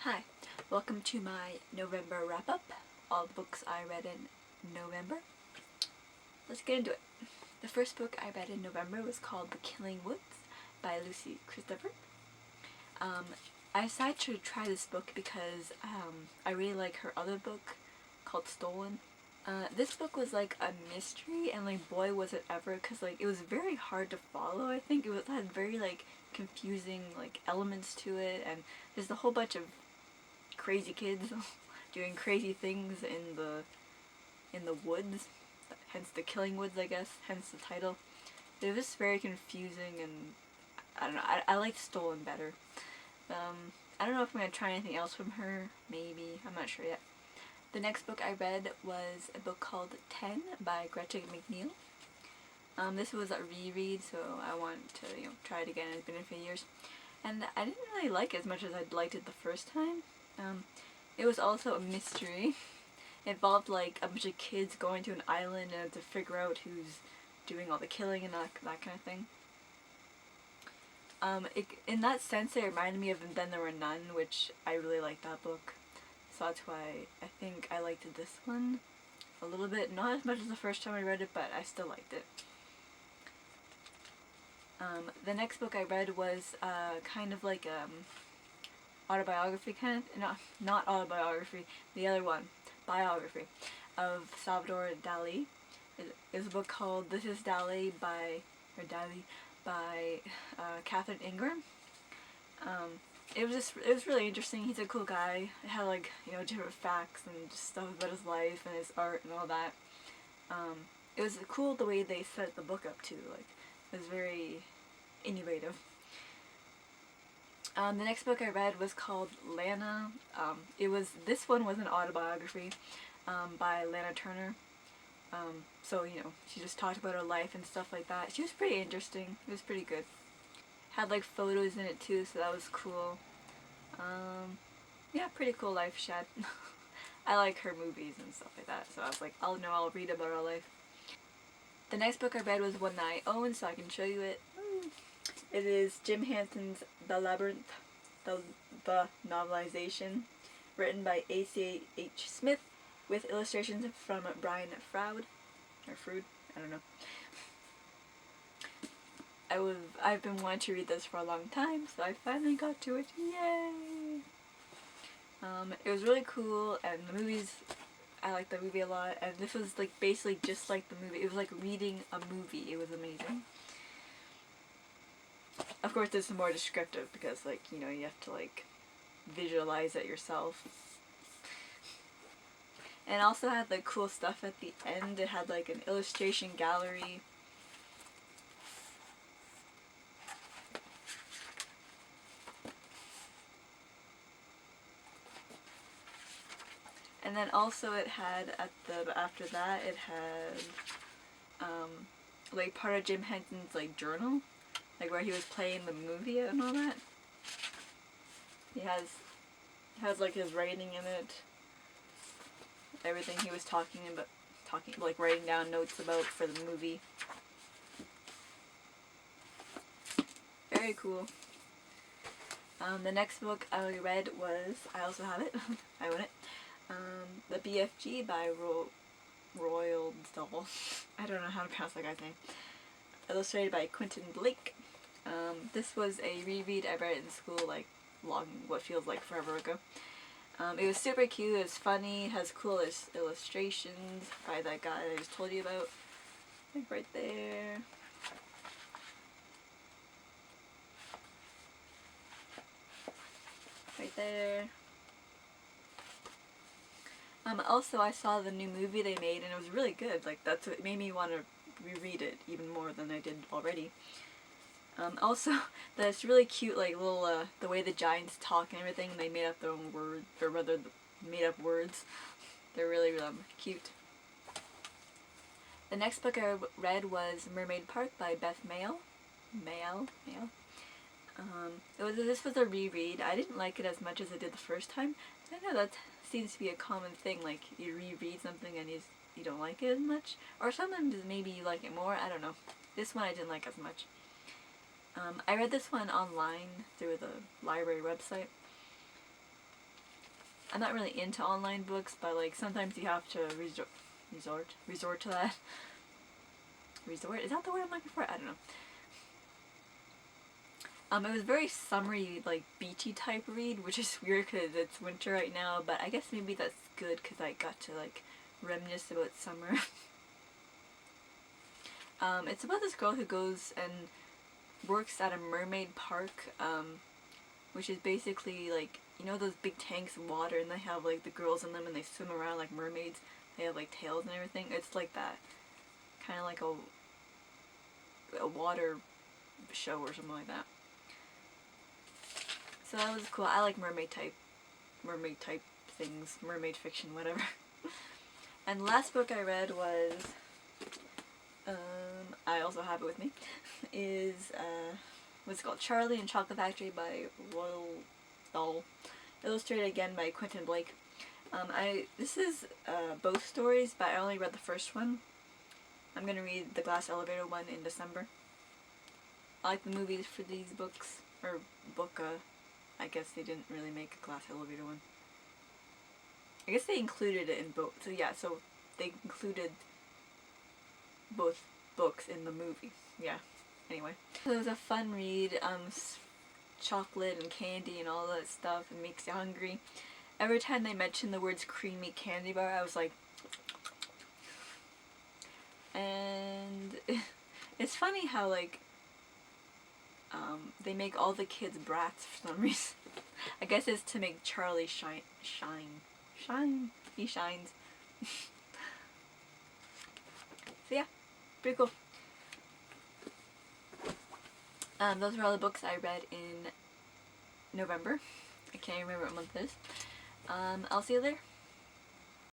Hi, welcome to my November wrap-up, all the books I read in November. Let's get into it. The first book I read in November was called The Killing Woods by Lucy Christopher. I decided to try this book because I really like her other book called Stolen. This book was like a mystery, and like boy was it ever, because like it was very hard to follow. I think it had very like confusing like elements to it, and there's a whole bunch of crazy kids doing crazy things in the woods, hence the Killing Woods, I guess, hence the title. It was just very confusing, and I don't know, I liked Stolen better. I don't know if I'm going to try anything else from her, maybe, I'm not sure yet. The next book I read was a book called 10 by Gretchen McNeil. This was a reread, so I want to try it again. It's been a few years. And I didn't really like it as much as I'd liked it the first time. It was also a mystery. It involved like a bunch of kids going to an island and to figure out who's doing all the killing and that kind of thing. In that sense, it reminded me of Then There Were None, which I really liked that book. So that's why I think I liked this one a little bit. Not as much as the first time I read it, but I still liked it. The next book I read was kind of like autobiography kind of, not autobiography, the other one, biography, of Salvador Dali. It is a book called This is Dali by Catherine Ingram. It was really interesting. He's a cool guy. It had like, different facts and just stuff about his life and his art and all that. It was cool the way they set the book up too. Like, it was very innovative. The next book I read was called Lana. This one was an autobiography by Lana Turner. So, she just talked about her life and stuff like that. She was pretty interesting. It was pretty good. Had like photos in it too, so that was cool. Yeah, pretty cool life she had. I like her movies and stuff like that, so I was like, I'll read about her life. The next book I read was one that I own, so I can show you it. It is Jim Hanson's The Labyrinth, the novelization, written by A.C.H. Smith, with illustrations from Brian Froud, or Frood, I don't know. I've been wanting to read this for a long time, so I finally got to it. Yay! It was really cool, and the movies, I liked the movie a lot, and this was like basically just like the movie. It was like reading a movie. It was amazing. Of course, this is more descriptive because, like, you have to like visualize it yourself. And also had like cool stuff at the end. It had like an illustration gallery. And then also it had after that it had like part of Jim Henson's like journal, like where he was playing the movie and all that. He has like his writing in it. Everything he was talking like writing down notes about for the movie. Very cool. The next book I read was, I also have it, I own it, The BFG by Roald Dahl. I don't know how to pronounce that guy's name. Illustrated by Quentin Blake. This was a reread. I read it in school like what feels like forever ago. It was super cute, it was funny, it has cool illustrations by that guy I just told you about. Like right there. Right there. Also, I saw the new movie they made, and it was really good. Like, that's what made me want to reread it even more than I did already. Also, that's really cute, like, little, the way the giants talk and everything. They made up their own words, or rather, made up words. They're really, cute. The next book I read was Mermaid Park by Beth Mayall. Mayall. This was a reread. I didn't like it as much as I did the first time. I know that seems to be a common thing, like you reread something and you don't like it as much, or sometimes maybe you like it more, I don't know. This one I didn't like as much. I read this one online through the library website. I'm not really into online books, but like sometimes you have to resort to that. Resort? Is that the word I'm looking for? I don't know. It was very summery, like beachy type read, which is weird because it's winter right now, but I guess maybe that's good because I got to like reminisce about summer. It's about this girl who goes and works at a mermaid park, which is basically like, you know those big tanks of water and they have like the girls in them and they swim around like mermaids. They have like tails and everything. It's like that. Kind of like a water show or something like that. So that was cool. I like mermaid type things, mermaid fiction, whatever. And the last book I read was, I also have it with me, is, what's it called? Charlie and Chocolate Factory by Roald Dahl. Illustrated again by Quentin Blake. This is both stories, but I only read the first one. I'm gonna read the Glass Elevator one in December. I like the movies for these books, or book, I guess they didn't really make a Glass Elevator one. I guess they included it in both, so yeah, so they included both books in the movie, yeah, anyway. So it was a fun read, chocolate and candy and all that stuff, it makes you hungry. Every time they mentioned the words creamy candy bar, I was like, and it's funny how like, they make all the kids brats for some reason. I guess it's to make Charlie shine. He shines. So yeah, pretty cool. Those are all the books I read in November. I can't remember what month it is. I'll see you there.